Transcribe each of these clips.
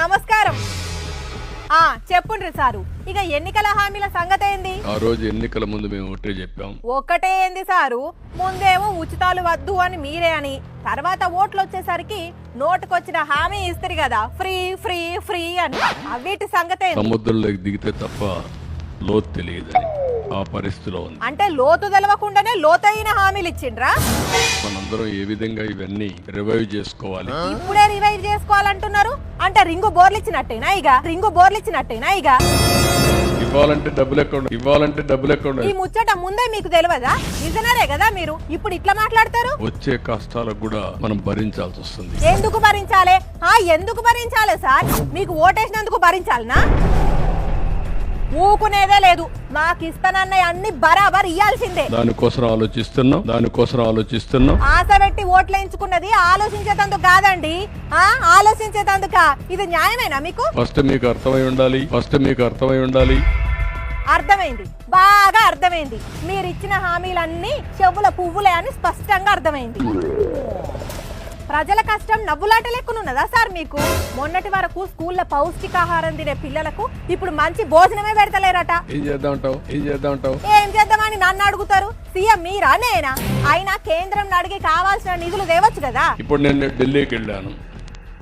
నమస్కారం. చెప్పుండ్రి సారు, ఇక ఎన్నికల హామీల సంగతి ఏంది? ఆ రోజు ఎన్నికల ముందు మేము ఒకటే చెప్పాం. ఒకటే ఏంది సారు, ముందేమో ఉచితాలు వద్దు అని మీరే అని, తర్వాత ఓట్లు వచ్చేసరికి నోటుకొచ్చిన హామీ ఇస్తారు కదా, ఫ్రీ ఫ్రీ ఫ్రీ అని. అవిటి సంగతి సముద్రంలోకి దిగితే తప్ప లోతు తెలియదని ఆ పరిస్థితిలో ఉంది. అంటే లోతు తెలవకుండానే లోతైన హామీలు ఇచ్చిండ్రా? మనందరం ఏ విధంగా ఇవన్నీ రివైవ్ చేసుకోవాలి. ఇప్పుడే రివైవ్ చేసుకోవాలంటున్నారు అంటే రింగు బోర్లిచ్చినట్టేనా? రింగు బోర్లిచ్చినట్టేనా? ఇవ్వాలంటే డబ్బులు ఎక్కడ ఈ ముచ్చట ముందే మీకు తెలియదా? విజనరే కదా మీరు, ఇప్పుడు ఇట్లా మాట్లాడతారు? వచ్చే కష్టాలకు కూడా మనం భరించాల్సి వస్తుంది. ఎందుకు భరించాలి? ఎందుకు భరించాలి సార్? మీకు ఓటేసినందుకు భరించాలనా? ఊకునేదే లేదు, మాకు ఇస్తానన్నయ్య అన్ని బరాబర్ ఇయ్యాల్సిందే. దానికోసం ఆలోచిస్తున్నాం. ఆశ పెట్టి ఓట్లేయించుకున్నది ఆలోచించేటందుకు కాదండి, ఆలోచించేటందుక. ఇది న్యాయమేనా మీకు? ఫస్ట్ మీకు అర్థమై ఉండాలి. అర్థమైంది, బాగా అర్థమైంది. మీరు ఇచ్చిన హామీలన్నీ చెవుల పువ్వులే అని స్పష్టంగా అర్థమైంది. ప్రజల కష్టం నవ్వులాట లెక్కనున్నదా సార్ మీకు? మొన్నటి వరకు స్కూల్లో పౌష్టికాహారం తినే పిల్లలకు ఇప్పుడు మంచి భోజనమే పెడతలేరట. ఏం చేద్దామంటావు? ఏం చేద్దామని నన్ను అడుగుతారు? సీఎం మీరా నేనా? అయినా కేంద్రం అడిగి కావాల్సిన నిధులు తేవచ్చు కదా. ఇప్పుడు నేను ఢిల్లీకి వెళ్ళాను,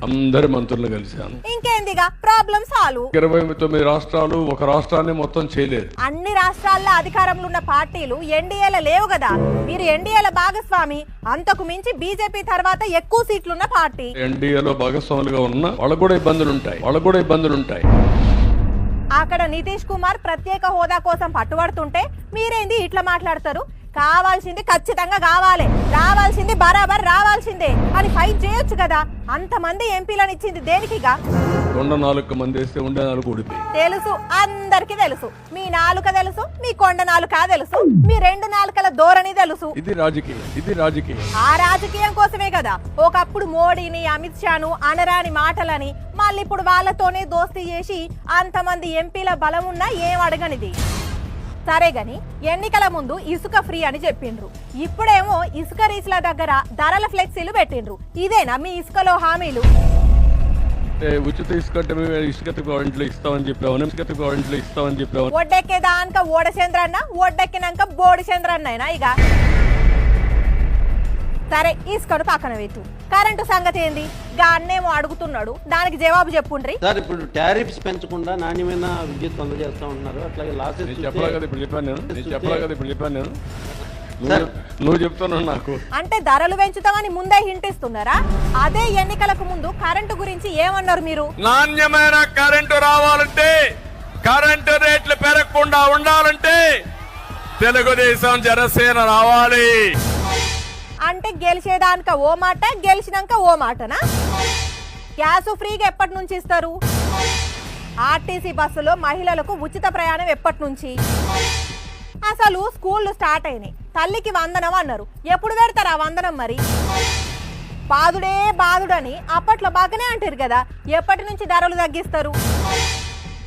అందరి మంత్రులను కలిశాను. ఇంకేందిగా ప్రాబ్లం సాల్వ్. 29 రాష్ట్రాలు ఒక రాష్ట్రాన్ని మొత్తం చేయలేదు. అన్ని రాష్ట్రాల్లో అధికారంలో ఉన్న పార్టీలు ఎన్డీఏలో లేవు కదా. మీరు ఎన్డీఏల భాగస్వామి, అంతకు మించి బీజేపీ తర్వాత ఎక్కువ సీట్లున్న పార్టీ. ఎన్డీఏలో భాగస్వాములుగా ఉన్న వాళ్ళకు కూడా ఇబ్బందులు ఉంటాయి. అక్కడ నితీష్ కుమార్ ప్రత్యేక హోదా కోసం పట్టుబడుతుంటే మీరేంది ఇట్లా మాట్లాడతారు? కావాల్సింది ఖచ్చితంగా కావాలి, రావాల్సింది బరాబర్ రావాల్సిందే అని ఫైట్ చేయొచ్చు కదా. అంతమంది ఎంపీలను ఇచ్చింది దేనికిగా? 4 మంది వేస్తే ఉండే 4 ఊడిపోయి. తెలుసు, అందరికి తెలుసు. మీ నాలుక తెలుసు, మీ కొండ నాలుక తెలుసు, మీ 2 నాలుకల ధోరణి తెలుసు. ఇది రాజకీయం. ఆ రాజకీయం కోసమే కదా ఒకప్పుడు మోడీని, అమిత్ షాను అనరాని మాటలని, మళ్ళీ ఇప్పుడు వాళ్ళతోనే దోస్తీ చేసి అంతమంది ఎంపీల బలం ఉన్నా ఏం అడగనిది. సరే గని ఎన్నికల ముందు ఇసుక ఫ్రీ అని చెప్పిండ్రు, ఇప్పుడేమో ఇసుక రీచ్ల దగ్గర ధరల ఫ్లెక్సీలు పెట్టిండ్రు. ఇదేనా మీ ఇసుకలో హామీలు? ఉచిత ఇసుక ఇస్తామని చెప్పాము. ఒడ్డెక్కేదాక ఓడచంద్రన్న, ఒడ్డెక్కినాక బోడి చంద్రన్నైనా. ఇక సరే ఇసుకను పక్కన పెట్టు, కరెంటు సంగతి ఏంది? గాన్నేమో అడుగుతున్నాడు, దానికి జవాబు చెప్పుండ్రి. సార్ ఇప్పుడు టారిఫ్స్ పెంచకుండా నాణ్యమైన విద్యుత్ అందజేస్తా ఉన్నారు. అట్లాగే లాసెస్ చెప్పాను నేను. నువ్వు చెప్తున్నావు నాకు. అంటే ధరలు పెంచుతామని ముందే హింట్ ఇస్తున్నారా? అదే ఎన్నికలకు ముందు కరెంటు గురించి ఏమన్నారు మీరు? నాణ్యమైన కరెంటు రావాలంటే, కరెంటు రేట్లు పెరగకుండా ఉండాలంటే తెలుగుదేశం జనసేన రావాలి. అంటే గెలిచేదానిక ఓ మాట, గెలిచినాక ఓ మాటనా? గ్యాస్ ఫ్రీగా ఎప్పటి నుంచి ఇస్తారు? ఆర్టీసీ బస్సులో మహిళలకు ఉచిత ప్రయాణం ఎప్పటి నుంచి? అసలు స్కూళ్ళు స్టార్ట్ అయినాయి, తల్లికి వందనం అన్నారు, ఎప్పుడు పెడతారు ఆ వందనం? మరి బాదుడే బాదుడని అప్పట్లో బాగానే అంటారు కదా, ఎప్పటి నుంచి ధరలు తగ్గిస్తారు?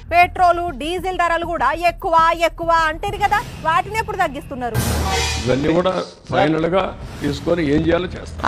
పెట్రోలు, డీజిల్ ధరలు కూడా ఎక్కువ అంటారు కదా, వాటిని ఎప్పుడు తగ్గిస్తున్నారు? ఇవన్నీ కూడా ఫైనల్ గా తీసుకొని ఏం చేయాలో చేస్తారు.